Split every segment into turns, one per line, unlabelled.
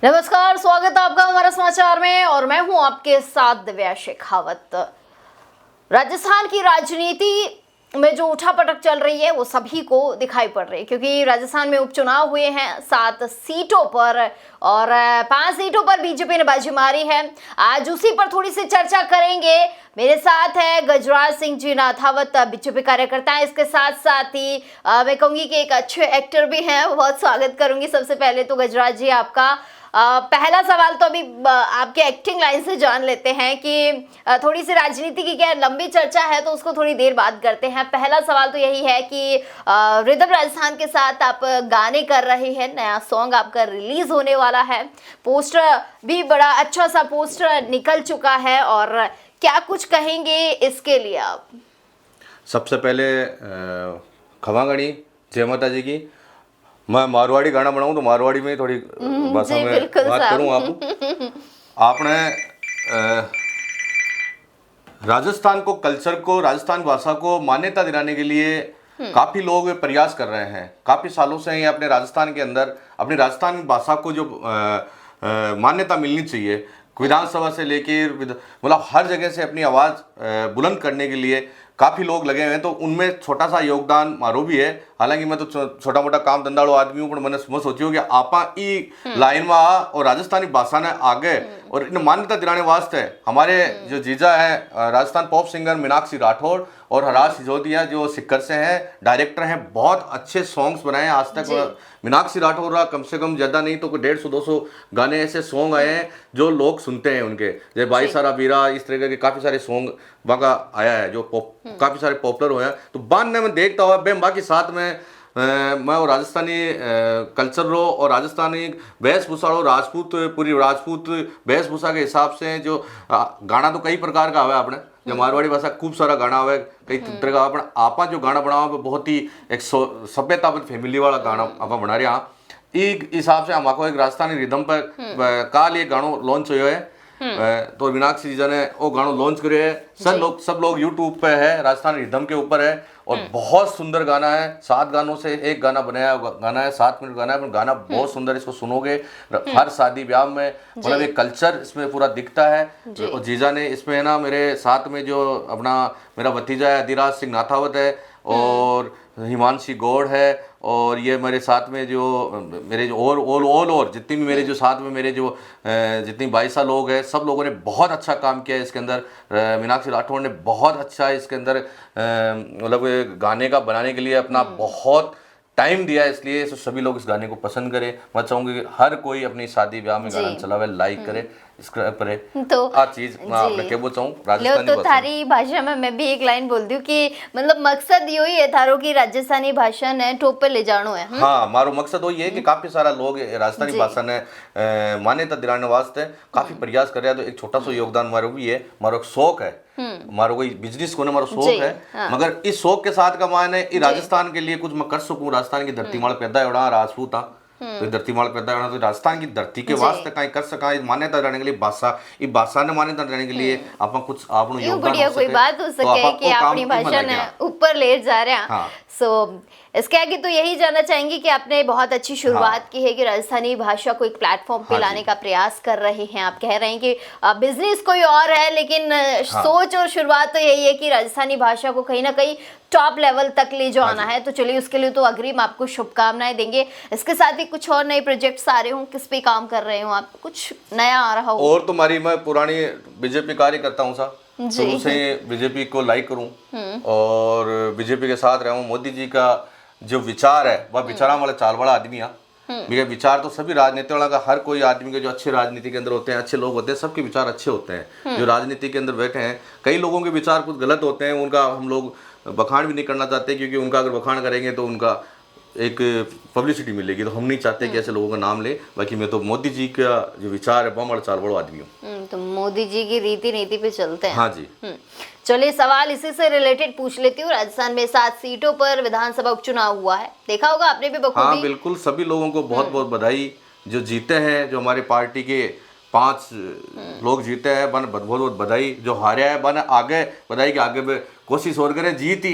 नमस्कार, स्वागत है आपका हमारा समाचार में और मैं हूं आपके साथ दिव्या शेखावत। राजस्थान की राजनीति में जो उठापटक चल रही है वो सभी को दिखाई पड़ रही है, क्योंकि राजस्थान में उपचुनाव हुए हैं 7 सीटों पर और 5 सीटों पर बीजेपी ने बाजी मारी है। आज उसी पर थोड़ी सी चर्चा करेंगे। मेरे साथ है गजराज सिंह जी नाथावत, बीजेपी कार्यकर्ता है। इसके साथ साथ ही मैं कहूँगी कि एक अच्छे एक्टर भी हैं। बहुत स्वागत करूंगी। सबसे पहले तो गजराज जी आपका पहला सवाल तो अभी आपके एक्टिंग लाइन से जान लेते हैं कि थोड़ी सी राजनीति की क्या लंबी चर्चा है तो उसको थोड़ी देर बाद करते हैं। पहला सवाल तो यही है कि रिदम राजस्थान के साथ आप गाने कर रहे हैं, नया सॉन्ग आपका रिलीज होने वाला है, पोस्टर भी बड़ा अच्छा सा पोस्टर निकल चुका है, और क्या कुछ कहेंगे इसके लिए आप?
सबसे पहले खमा गणी जय माता जी की। मैं मारवाड़ी गाना बनाऊं तो मारवाड़ी में थोड़ी भाषा में बात करूं। आपने राजस्थान को, कल्चर को, राजस्थान भाषा को मान्यता दिलाने के लिए काफी लोग प्रयास कर रहे हैं। काफी सालों से ही अपने राजस्थान के अंदर अपनी राजस्थानी भाषा को जो मान्यता मिलनी चाहिए, विधानसभा से लेके मतलब हर जगह से अपनी आवाज़ बुलंद करने के लिए काफ़ी लोग लगे हुए हैं। तो उनमें छोटा सा योगदान मारो भी है। हालांकि मैं तो छोटा मोटा काम धंधाड़ो आदमी हूँ, पर मैंने सोचियो कि आपा ई लाइन में आ और राजस्थानी भाषा ने आगे और इन मान्यता दिलाने वास्ते हमारे जो जीजा है राजस्थान पॉप सिंगर मीनाक्षी राठौड़ और हराज सिसोदिया जो सिक्कर से हैं, डायरेक्टर हैं, बहुत अच्छे सॉन्ग्स बनाए हैं। आज तक मीनाक्षी राठौर कम से कम ज़्यादा नहीं तो 150-200 गाने ऐसे सॉन्ग आए हैं जो लोग सुनते हैं उनके, जैसे बाई सारा बीरा, इस तरह के काफ़ी सारे सॉन्ग बाका आया है जो काफ़ी सारे पॉपुलर हुए हैं। तो बाद में मैं देखता हुआ बेम बाकी साथ में मैं वो राजस्थानी कल्चर रो और राजस्थानी वेशभूषा रो, राजपूत पूरी राजपूत वेशभूषा के हिसाब से जो गाना तो कई प्रकार का हुआ है। आपने जो मारवाड़ी भाषा खूब सारा गाना हुआ है, कई तरह का अपन आपा जो गाना बनावा बहुत ही एक सभ्यता फैमिली वाला गाना आप बना रहे हैं। एक हिसाब से हमको एक राजस्थानी रिदम पर काल ये गानो लॉन्च हुआ है। तो मीनाक्षी जी ने वो गानो लॉन्च करे है। सब लोग यूट्यूब पे है, राजस्थानी रिदम के ऊपर है और बहुत सुंदर गाना है। 7 गानों से एक गाना बनाया गाना है, 7 मिनट गाना है, गाना बहुत सुंदर। इसको सुनोगे हर शादी ब्याह में, मतलब एक कल्चर इसमें पूरा दिखता है। और जीजा ने इसमें है ना, मेरे साथ में जो अपना मेरा भतीजा है अधिराज सिंह नाथावत है और हिमांशी गौड़ है, और ये मेरे साथ में जो मेरे जो और जितनी भी मेरे जो साथ में मेरे जो जितनी 22 लोग हैं, सब लोगों ने बहुत अच्छा काम किया है इसके अंदर। मीनाक्षी राठौड़ ने बहुत अच्छा इसके अंदर मतलब गाने का बनाने के लिए अपना बहुत टाइम दिया है, इसलिए तो सभी लोग इस गाने को पसंद करें। मैं चाहूँगी कि हर कोई अपनी शादी ब्याह में गाना चलावे, लाइक करे, करे। तो आ चीज मैं आपने क्या बोलता हूँ राजस्थानी
तो थारी भाषा में मैं भी एक लाइन बोल दूं कि मतलब मकसद यो ही है थारो की राजस्थानी भाषा ने टॉप पे ले जानो है।
हाँ, मारो मकसद वही है कि काफी सारा लोग राजस्थानी भाषा ने मान्यता दिलाने वास्ते काफी प्रयास कर रहे हैं। तो एक छोटा सा योगदान मारो भी है, मारो एक शौक है, मारो कोई बिजनेस को मारो शौक है। हाँ। मगर इस शौक के साथ का मायने राजस्थान के लिए कुछ मैं कर सकूं। राजस्थान की धरती माल पैदा होना, राजपूत था तो धरती माल पैदा होना, तो राजस्थान की धरती के वास्ते कहीं कर सका मान्यता देने के लिए भाषा ने मान्यता देने के लिए आप कुछ आप
योगदान कोई बात हो सके कि अपनी भाषा ने ऊपर ले जा रहे हैं। सो इसके आगे तो यही जानना चाहेंगे कि आपने बहुत अच्छी शुरुआत की है कि राजस्थानी भाषा को एक प्लेटफॉर्म पे लाने का प्रयास कर रहे हैं। आप कह रहे हैं कि बिजनेस कोई और है, लेकिन सोच और शुरुआत तो यही है कि राजस्थानी भाषा को कहीं ना कहीं टॉप लेवल तक ले जाना है। तो चलिए उसके लिए तो अग्रिम आपको शुभकामनाएं देंगे। इसके साथ ही कुछ और नए प्रोजेक्ट्स आ रहे हो, किस पे काम कर रहे हो आप, कुछ नया आ रहा हो?
और तुम्हारी मैं पुरानी बीजेपी कार्यकर्ता हूँ सा, शुरू से बीजेपी को लाइक करूं और बीजेपी के साथ रहूं। मोदी जी का जो विचार है वह विचारा वाला चाल वाला आदमी है। मेरे विचार तो सभी राजनीति वाला का, हर कोई आदमी के जो अच्छे राजनीति के अंदर होते हैं, अच्छे लोग होते हैं, सबके विचार अच्छे होते हैं। जो राजनीति के अंदर बैठे हैं, कई लोगों के विचार कुछ गलत होते हैं, उनका हम लोग बखान भी नहीं करना चाहते, क्योंकि उनका अगर बखान करेंगे तो उनका एक पब्लिसिटी मिलेगी। तो हम नहीं चाहते कि ऐसे लोगों का नाम ले। बाकी मैं तो मोदी जी का जो विचार है बड़ा चाल बड़ा आदमी हूँ।
तो मोदी जी की रीति नीति पे चलते हैं।
हाँ जी।
चलिए सवाल इसी से रिलेटेड पूछ लेती हूँ। राजस्थान में 7 सीटों पर विधानसभा उपचुनाव हुआ है, देखा होगा आपने भी बखूबी।
हाँ बिल्कुल, सभी लोगों को बहुत बहुत बधाई। जो जीते हैं, जो हमारी पार्टी के 5 लोग जीते हैं, बन बहुत बहुत बधाई। जो हारे हैं बन आगे बधाई कि आगे कोशिश और करें, जीती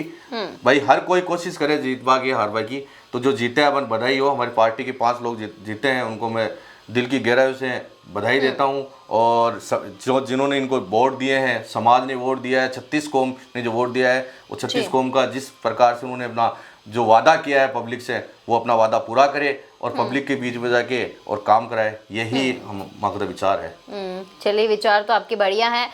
भाई हर कोई कोशिश करे जीतवा की हारवा की। तो जो जीते हैं बन बधाई हो। हमारी पार्टी के 5 लोग जीते हैं, उनको मैं दिल की गहराइयों से बधाई देता हूँ। और जिन्होंने इनको वोट दिए हैं, समाज ने वोट दिया है, 36 कौम ने जो वोट दिया है, वो 36 कौम का जिस प्रकार से उन्होंने अपना जो वादा किया है पब्लिक से, वो अपना वादा पूरा करे और पब्लिक के बीच में जाके और काम कराए, यही हमारा विचार है।
चलिए, विचार तो आपके बढ़िया हैं।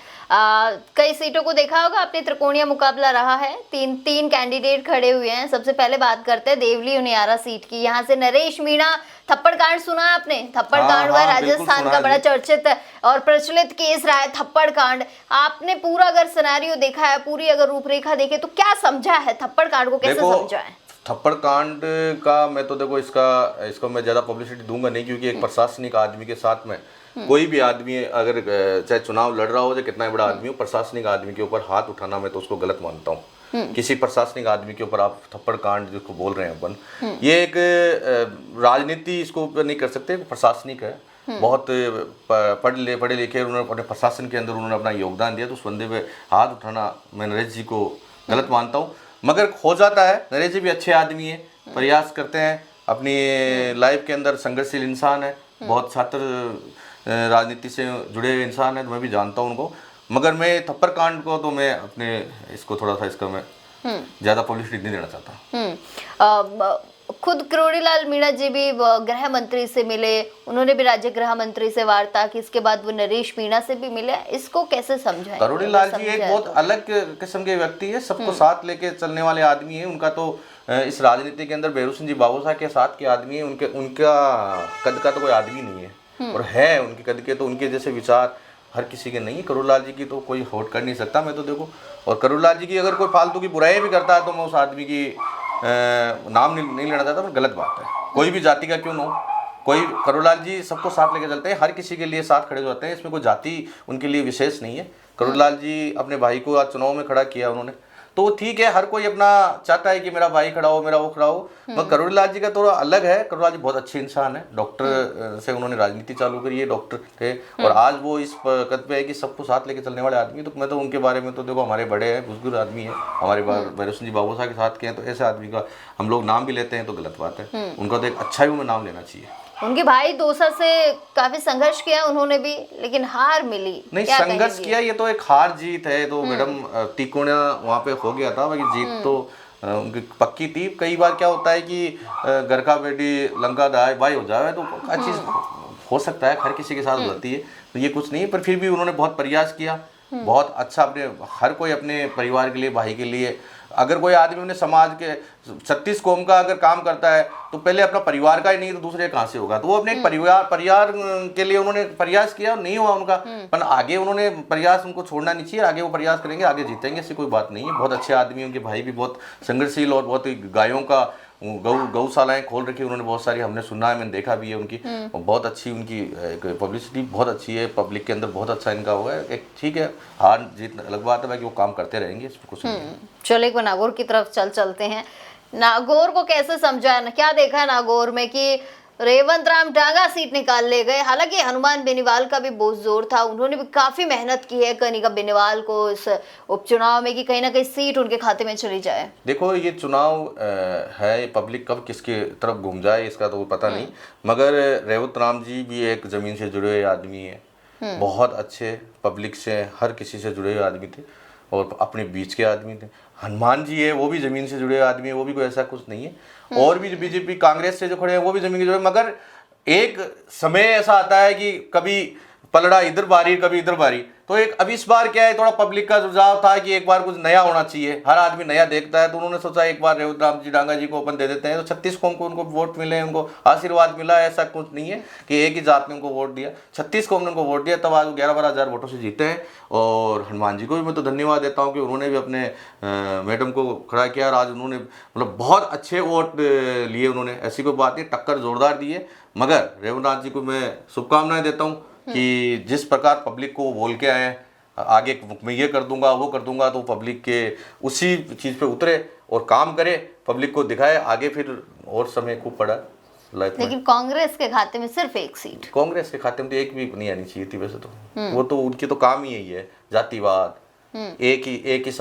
कई सीटों को देखा होगा आपने, त्रिकोणीय मुकाबला रहा है, तीन कैंडिडेट खड़े हुए हैं। सबसे पहले बात करते हैं देवली उनियारा सीट की। यहाँ से नरेश मीणा, थप्पड़ कांड सुना है आपने? थप्पड़ कांड हुआ राजस्थान का बड़ा चर्चित और प्रचलित केस रहा है थप्पड़ कांड। आपने पूरा अगर सिनेरियो देखा है, पूरी अगर रूपरेखा देखे, तो क्या समझा है थप्पड़ कांड को, कैसे समझा है?
थप्पड़ कांड का मैं तो देखो इसको मैं ज़्यादा पब्लिसिटी दूंगा नहीं, क्योंकि एक प्रशासनिक आदमी के साथ में कोई भी आदमी अगर चाहे चुनाव लड़ रहा हो, चाहे कितना बड़ा आदमी हो, प्रशासनिक आदमी के ऊपर हाथ उठाना मैं तो उसको गलत मानता हूँ। किसी प्रशासनिक आदमी के ऊपर आप थप्पड़ कांड जिसको बोल रहे हैं अपन, ये एक राजनीति इसको ऊपर नहीं कर सकते, प्रशासनिक है। बहुत पढ़े लिखे उन्होंने अपने प्रशासन के अंदर उन्होंने अपना योगदान दिया, तो उस बंदे पे हाथ उठाना मैं नरेश जी को गलत मानता हूँ। मगर हो जाता है, नरेश जी भी अच्छे आदमी है, प्रयास करते हैं, अपनी लाइफ के अंदर संघर्षशील इंसान है, बहुत छात्र राजनीति से जुड़े हुए इंसान है, तो मैं भी जानता हूँ उनको। मगर मैं थप्पड़ कांड को तो मैं अपने इसको थोड़ा सा इसका मैं ज़्यादा पब्लिसिटी नहीं देना चाहता।
खुद किरोड़ीलाल मीणा जी भी गृह मंत्री से मिले, उन्होंने भी राज्य गृह मंत्री से वार्ता की, इसके बाद वो नरेश मीणा से भी मिले। इसको कैसे समझाएं?
किरोड़ीलाल जी एक बहुत अलग किस्म के व्यक्ति है, सबको साथ लेके चलने वाले आदमी है। उनका तो इस राजनीति के अंदर भैरू सिंह जी बाबूसा के साथ के आदमी है, उनका कद का तो कोई आदमी नहीं है, और है उनके कद के, तो उनके जैसे विचार हर किसी के नहीं है। किरोड़ीलाल जी की तो कोई होट कर नहीं सकता, मैं तो देखो। और किरोड़ीलाल जी की अगर कोई फालतू की बुराई भी करता है तो मैं उस आदमी की नाम नहीं लेना चाहता, पर गलत बात है। कोई भी जाति का क्यों ना हो, कोई किरोड़ीलाल जी सबको साथ लेके चलते हैं, हर किसी के लिए साथ खड़े होते हैं, इसमें कोई जाति उनके लिए विशेष नहीं है। किरोड़ीलाल जी अपने भाई को आज चुनाव में खड़ा किया उन्होंने, तो ठीक है, हर कोई अपना चाहता है कि मेरा भाई खड़ा हो, मेरा वो खड़ा हो। मगर किरोड़ीलाल जी का थोड़ा अलग है। किरोड़ीलाल जी बहुत अच्छे इंसान है, डॉक्टर से उन्होंने राजनीति चालू करी है, डॉक्टर थे, और आज वो इस कद पे है कि सबको साथ लेके चलने वाले आदमी। तो मैं तो उनके बारे में तो देखो, हमारे बड़े हैं, बुजुर्ग आदमी है, हमारे भैरू सिंह जी बाबूसा के साथ के हैं, तो ऐसे आदमी का हम लोग नाम भी लेते हैं तो गलत बात है। उनका तो एक अच्छा ही नाम लेना चाहिए।
उनके भाई दोसा से काफी संघर्ष किया उन्होंने भी, लेकिन हार मिली।
नहीं, संघर्ष किया, ये तो एक हार जीत है। तो मैडम तिकोना वहाँ पे हो गया था, बाकी जीत तो उनकी पक्की थी। कई बार क्या होता है कि घर का बेटी लंका दाई भाई हो जाए, तो अच्छी हो सकता है, हर किसी के साथ हो जाती है, तो ये कुछ नहीं है। पर फिर भी उन्होंने बहुत प्रयास किया, बहुत अच्छा, अपने हर कोई अपने परिवार के लिए, भाई के लिए। अगर कोई आदमी अपने समाज के 36 कौम का अगर काम करता है, तो पहले अपना परिवार का ही नहीं तो दूसरे कहाँ से होगा। तो वो अपने एक परिवार के लिए उन्होंने प्रयास किया, नहीं हुआ उनका, पर आगे उन्होंने प्रयास उनको छोड़ना नहीं चाहिए, आगे वो प्रयास करेंगे, आगे जीतेंगे, ऐसी कोई बात नहीं है। बहुत अच्छे आदमी, उनके भाई भी बहुत संघर्षशील, और बहुत गायों का गौशालाएं खोल रखी उन्होंने बहुत सारी, हमने सुना है, मैंने देखा भी है उनकी। बहुत अच्छी उनकी पब्लिसिटी बहुत अच्छी है, पब्लिक के अंदर बहुत अच्छा इनका हुआ है। एक ठीक है, हार जीत अलग बात है, बाकी वो काम करते रहेंगे, इसमें कुछ नहीं है।
चलो, एक बार नागौर की तरफ चलते हैं। नागौर को कैसे समझा, क्या देखा है नागौर में कि रेवंत राम डांगा सीट निकाल ले गए? हालांकि हनुमान बेनीवाल का भी बहुत जोर था, उन्होंने भी काफी मेहनत की है कनिका बेनीवाल को इस उपचुनाव में कि कहीं ना कहीं सीट उनके खाते में चली जाए।
देखो, ये चुनाव है, पब्लिक कब किसके तरफ घूम जाए इसका तो पता नहीं, मगर रेवंत राम जी भी एक जमीन से जुड़े हुए आदमी है, बहुत अच्छे, पब्लिक से हर किसी से जुड़े हुए आदमी थे, और अपने बीच के आदमी थे। हनुमान जी है, वो भी जमीन से जुड़े हुए आदमी है, वो भी कोई ऐसा कुछ नहीं है। और भी बीजेपी कांग्रेस से जो खड़े हैं वो भी जमीन से जुड़े, मगर एक समय ऐसा आता है कि कभी पलड़ा इधर बारी, कभी इधर बारी। तो एक अब इस बार क्या है, थोड़ा पब्लिक का रुझाव था कि एक बार कुछ नया होना चाहिए, हर आदमी नया देखता है, तो उन्होंने सोचा एक बार रेवंत राम जी डांगा जी को अपन दे देते हैं। तो 36 कौम को उनको वोट मिले, उनको आशीर्वाद मिला, ऐसा कुछ नहीं है कि एक ही जात ने उनको वोट दिया, 36 कौम ने उनको वोट दिया, तब आज 11-12 हज़ार वोटों से जीते हैं। और हनुमान जी को भी मैं तो धन्यवाद देता हूँ कि उन्होंने भी अपने मैडम को खड़ा किया, और आज उन्होंने मतलब बहुत अच्छे वोट लिए उन्होंने, ऐसी कोई बात नहीं, टक्कर जोरदार दी है। मगर रेवंत राम जी को मैं शुभकामनाएं देता हूँ कि जिस प्रकार पब्लिक को बोल के आए हैं आगे मैं ये कर दूंगा, वो कर दूंगा, तो पब्लिक के उसी चीज़ पे उतरे और काम करे, पब्लिक को दिखाए आगे। फिर और समय खूब पड़ा लाइफ में।
लेकिन कांग्रेस के खाते में सिर्फ एक सीट,
कांग्रेस के खाते में तो एक भी नहीं आनी चाहिए थी वैसे तो। वो तो उनकी तो काम ही यही है, जातिवाद, एक ही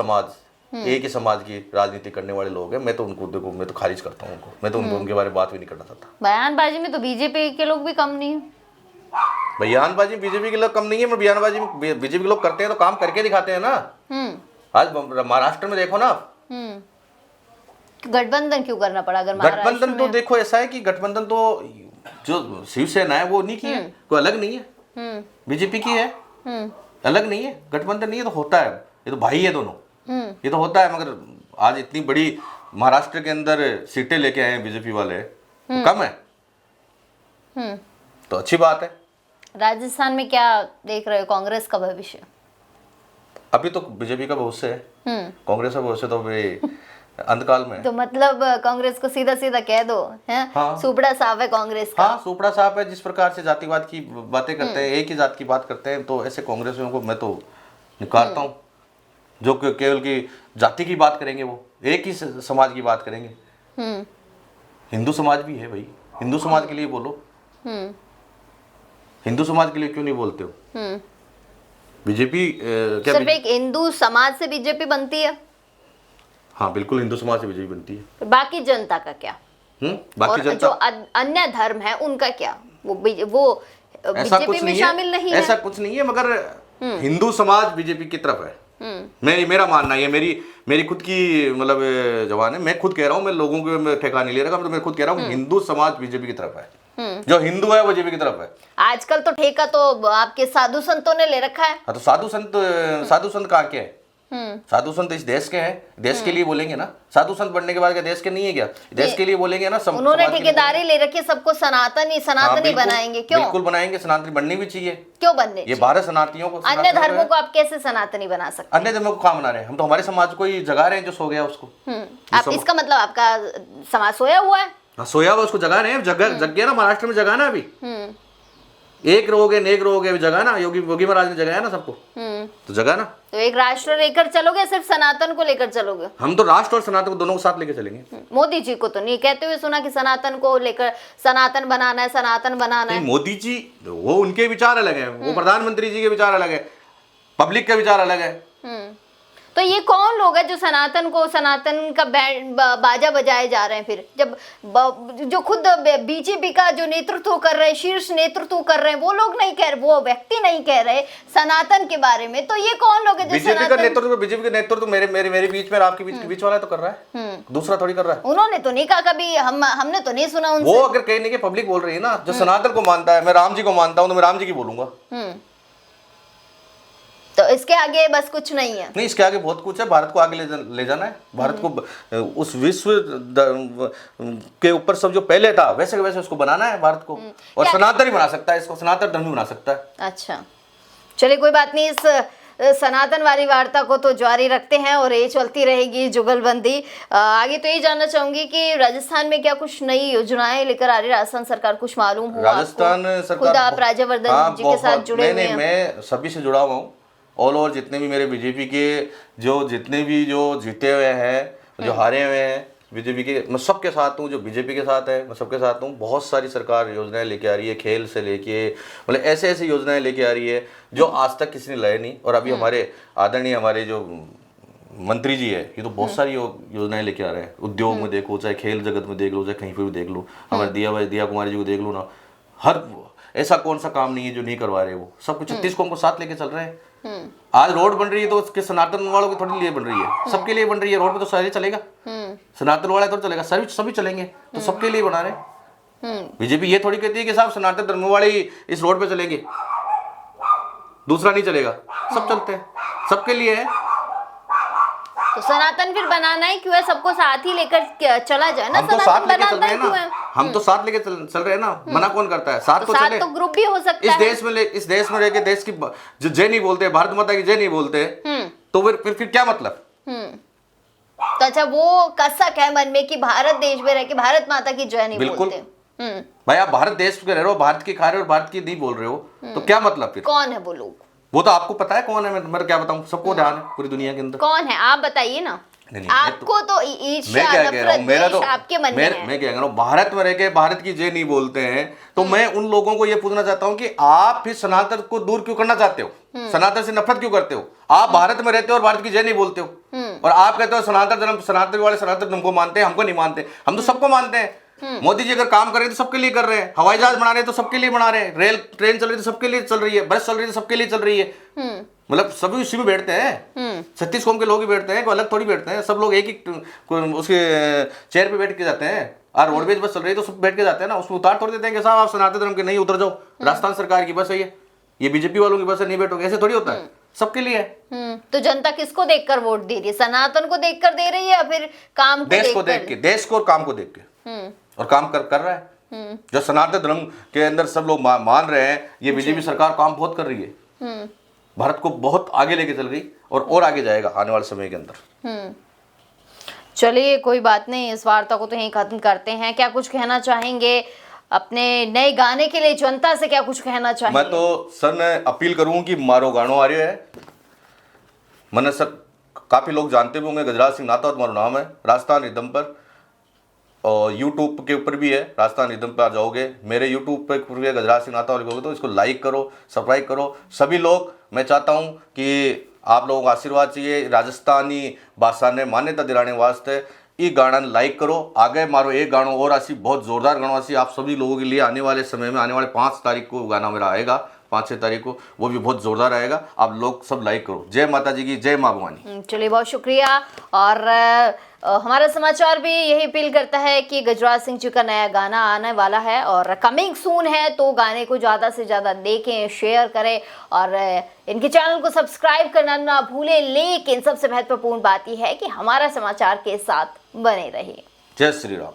समाज की राजनीति करने वाले लोग हैं। मैं तो उनको देखो, मैं तो खारिज करता हूँ उनको, मैं तो उनके बारे में बात भी नहीं करना चाहता।
बयानबाजी में तो बीजेपी के लोग भी कम नहीं है।
बयानबाजी बीजेपी के लोग कम नहीं है, मैं बयानबाजी बीजेपी के लोग करते हैं तो काम करके दिखाते हैं ना। आज महाराष्ट्र में देखो ना आप,
गठबंधन क्यों करना पड़ा? अगर महाराष्ट्र
गठबंधन तो
में
देखो ऐसा है कि गठबंधन तो जो शिवसेना है वो नहीं की है, कोई अलग नहीं है, बीजेपी की है, अलग नहीं है, गठबंधन नहीं है, तो होता है, ये तो भाई है दोनों, ये तो होता है। मगर आज इतनी बड़ी महाराष्ट्र के अंदर सीटें लेके आए हैं बीजेपी वाले, तो कम है, तो अच्छी बात है।
राजस्थान में क्या देख रहे हो कांग्रेस का भविष्य?
अभी तो बीजेपी का भविष्य है, कांग्रेस का भविष्य तो अभी अंधकाल में है।
तो मतलब कांग्रेस को सीधा सीधा कह दो, हैं?
हाँ।
सुपड़ा साफ है कांग्रेस का।
हाँ, सुपड़ा साहब है, जिस प्रकार से जातिवाद की बातें करते हैं, एक ही जात की बात करते हैं, तो ऐसे कांग्रेसियों को मैं तो निकारता हूँ, जो केवल की जाति की बात करेंगे, वो एक ही समाज की बात करेंगे। हिंदू समाज भी है भाई, हिंदू समाज के लिए बोलो, हिंदू समाज के लिए क्यों नहीं बोलते हो? बीजेपी क्या
सिर्फ एक हिंदू समाज से बीजेपी बनती है?
हाँ बिल्कुल, हिंदू समाज से बीजेपी बनती है।
बाकी जनता का क्या?
बाकी
और
जनता,
जो अन्य धर्म है उनका क्या? वो बीजेपी में शामिल नहीं है?
ऐसा कुछ नहीं है, मगर हिंदू समाज बीजेपी की तरफ है। मेरा मानना है, मेरी खुद की मतलब जवान है, मैं खुद कह रहा हूँ, मैं लोगों के मैं ठेका नहीं ले रहा, मैं खुद कह रहा हूँ हिंदू समाज बीजेपी की तरफ है, जो हिंदू है वो बीजेपी की तरफ है।
आजकल तो ठेका तो आपके साधु संतों ने ले रखा है।
हाँ, तो साधु संत कहाँ के हैं? साधु संत इस देश के हैं, देश के लिए बोलेंगे ना। साधु संत बनने के बाद क्या देश के नहीं है क्या? देश के लिए बोलेंगे ना।
उन्होंने ठेकेदारी ले रखी है, सबको सनातनी बनाएंगे। क्यों?
बिल्कुल बनाएंगे, सनातनी बननी भी चाहिए।
क्यों बनने?
ये भारत सनातनियों को,
अन्य धर्मों को आप कैसे सनातनी बना सकते?
अन्य धर्मों को कहाँ बना रहे हैं? हम तो हमारे समाज को ही जगा रहे हैं, जो सो गया उसको।
आप इसका मतलब आपका समाज सोया हुआ है?
हाँ, सोया हुआ उसको जगा रहे हैं, जग गया ना, महाराष्ट्र में जगाना अभी। एक रहोगे नेक रहोगे, अभी जगाना, योगी महाराज ने जगाया ना सबको, तो जगाना।
तो एक राष्ट्र लेकर चलोगे, सिर्फ सनातन को लेकर चलोगे?
हम तो राष्ट्र और सनातन को दोनों को साथ लेकर चलेंगे।
मोदी जी को तो नहीं कहते हुए सुना कि सनातन को लेकर सनातन बनाना है, सनातन बनाना है।
मोदी जी वो उनके विचार अलग है, वो प्रधानमंत्री जी के विचार अलग है, पब्लिक का विचार अलग है।
तो ये कौन लोग हैं जो सनातन का बैंड बाजा बजाए जा रहे हैं? फिर जब जो खुद बीजेपी का जो नेतृत्व कर रहे हैं, शीर्ष नेतृत्व कर रहे हैं, वो लोग नहीं कह रहे, वो व्यक्ति नहीं कह रहे सनातन के बारे में, तो ये कौन लोग हैं जो
बीजेपी का नेतृत्व मेरे बीच में और आपके बीच वाला तो कर रहा है, दूसरा थोड़ी कर रहा है।
उन्होंने तो नहीं कहा कभी, हमने तो नहीं सुना उनसे।
वो अगर कहने के पब्लिक बोल रही है ना, जो सनातन को मानता है, मैं राम जी को मानता हूँ, तो मैं राम जी की बोलूंगा।
तो इसके आगे बस कुछ नहीं है?
नहीं, इसके आगे बहुत कुछ है। भारत को आगे ले जाना है, भारत को उस विश्व के ऊपर सब जो पहले था वैसे वैसे उसको बनाना है भारत को, और सनातन ही बना सकता है इसको, सनातन धर्म ही बना सकता है।
अच्छा, चलिए कोई बात नहीं, इस सनातन वाली वार्ता को तो जारी रखते हैं और ये चलती रहेगी जुगलबंदी। आगे तो ये जानना चाहूंगी कि राजस्थान में क्या कुछ नई योजनाएं लेकर आ रही राजस्थान सरकार, कुछ मालूम हो?
राजस्थान सरकार,
खुद आप राज्यवर्धन जी के साथ जुड़े हुए हैं।
मैं सभी से जुड़ा हुआ हूँ, ऑल ओवर जितने भी मेरे बीजेपी के जितने भी जो जीते हुए हैं, जो हारे हुए हैं बीजेपी के, मैं सबके साथ हूँ। जो बीजेपी के साथ है मैं सबके साथ हूँ। बहुत सारी सरकार योजनाएं लेके आ रही है, खेल से लेके मतलब ऐसे ऐसी योजनाएं लेके आ रही है जो आज तक किसी ने लाए नहीं। और अभी हमारे आदरणीय हमारे जो मंत्री जी है, ये तो बहुत सारी योजनाएं लेके आ रहे हैं। उद्योग में देखो, चाहे खेल जगत में देख लो, चाहे कहीं पर भी देख लो, हमारे दिया कुमारी जी को देख लो ना, हर ऐसा कौन सा काम नहीं है जो नहीं करवा रहे। वो सब कुछ 36 को हमको साथ लेके चल रहे हैं। आज रोड बन रही है तो उसके सनातन वालों के थोड़ी लिए बन रही है, सबके लिए बन रही है। रोड पे तो सारे चलेगा, सनातन वाला तो चलेगा, सभी चलेंगे, तो सबके लिए बना रहे। बीजेपी ये थोड़ी कहती है कि साहब सनातन धर्म वाले इस रोड पे चलेंगे, दूसरा नहीं चलेगा। सब चलते हैं, सबके लिए है।
तो सनातन फिर बनाना ही क्यों है? सबको साथ ही लेकर चला जाए ना।
हम तो साथ लेके चल रहे हैं ना, हम तो साथ लेके चल रहे हैं ना। मना कौन करता है? साथ तो चले।
तो ग्रुप भी हो सकता है।
इस देश में रह के देश की जो जय नहीं बोलते, भारत माता की जय नहीं बोलते, तो फिर क्या मतलब?
तो अच्छा, वो कसक है मन में कि भारत देश में रह के भारत माता की जय नहीं बोलते।
भाई आप भारत देश में रह रहे हो, भारत की खा रहे हो और भारत की नहीं बोल रहे हो, तो क्या मतलब? फिर
कौन है वो लोग?
वो तो आपको पता है कौन है, मैं क्या बताऊं, सबको ध्यान है पूरी दुनिया के अंदर।
कौन है आप बताइए ना। आपको तो ईर्ष्या, नफरत, द्वेष आपके मन में है।
मैं क्या कह रहा हूँ, भारत में रह के भारत की जय नहीं बोलते हैं, तो मैं उन लोगों को ये पूछना चाहता हूँ कि आप फिर सनातन को दूर क्यों करना चाहते हो? सनातन से नफरत क्यों करते हो? आप भारत में रहते हो और भारत की जय नहीं बोलते हो, और आप कहते हो सनातन वाले सनातन धर्म को मानते हैं, हमको नहीं मानते। हम तो सबको मानते हैं। मोदी जी अगर काम कर रहे हैं तो सबके लिए कर रहे हैं, हवाई जहाज बना रहे हैं तो सबके लिए बना रहे हैं, रेल ट्रेन चल रही है तो सबके लिए चल रही है, बस चल रही है तो सबके लिए चल रही है। मतलब सभी उसी में बैठते हैं, 36 कौम के लोग ही बैठते हैं, कोई अलग थोड़ी बैठते हैं, सब लोग एक ही उसके चेयर पे बैठ के जाते हैं। और रोडवेज बस चल रही है तो सब बैठ के जाते हैं ना, उसमें उतार थोड़ी देते हैं कि साहब आप सनातन धर्म के नहीं, उतर जाओ, राजस्थान सरकार की बस है ये बीजेपी वालों की बस है, नहीं बैठोगे, ऐसे थोड़ी होता है, सबके लिए है।
तो जनता किसको देखकर वोट दे रही है? सनातन को देखकर दे रही है या फिर काम
देश को देख के, देश को और काम को देख के, और काम कर रहा है। जो सनातन धर्म के अंदर सब लोग मान रहे हैं, ये बीजेपी सरकार काम बहुत कर रही है, भारत को बहुत आगे लेके चल गई और आगे जाएगा आने वाले समय के अंदर।
चलिए कोई बात नहीं, इस वार्ता को तो यहीं खत्म करते हैं। क्या कुछ कहना चाहेंगे अपने नए गाने के लिए? जनता से क्या कुछ कहना चाहेंगे?
मैं तो सर ने अपील करूँ कि मारो गानो आ रहा है, मैंने सर काफ़ी लोग जानते भी होंगे, गजराज सिंह नाथौत मारो नाम है, राजस्थान रिदम पर, और यूट्यूब के ऊपर भी है, राजस्थान रिदम पर आ जाओगे, मेरे यूट्यूब पर गजराज सिंह नाथौत लिखोगे तो इसको लाइक करो, सब्सक्राइब करो सभी लोग। मैं चाहता हूँ कि आप लोगों का आशीर्वाद चाहिए, राजस्थानी भाषा ने मान्यता दिलाने वास्ते ये गाना लाइक करो, आगे मारो एक गाना और आसी, बहुत जोरदार गाना आसी आप सभी लोगों के लिए आने वाले समय में, आने वाले 5 तारीख को गाना मेरा आएगा, 5-6 तारीख को, वो भी बहुत जोरदार आएगा, आप लोग सब लाइक करो। जय माता जी की, जय माँ भवानी।
चलिए बहुत शुक्रिया। और हमारा समाचार भी यही अपील करता है कि गजराज सिंह जी का नया गाना आने वाला है और कमिंग सून है, तो गाने को ज़्यादा से ज़्यादा देखें, शेयर करें और इनके चैनल को सब्सक्राइब करना ना भूलें। लेकिन सबसे महत्वपूर्ण बात यह है कि हमारा समाचार के साथ बने रहिए।
जय श्री राम।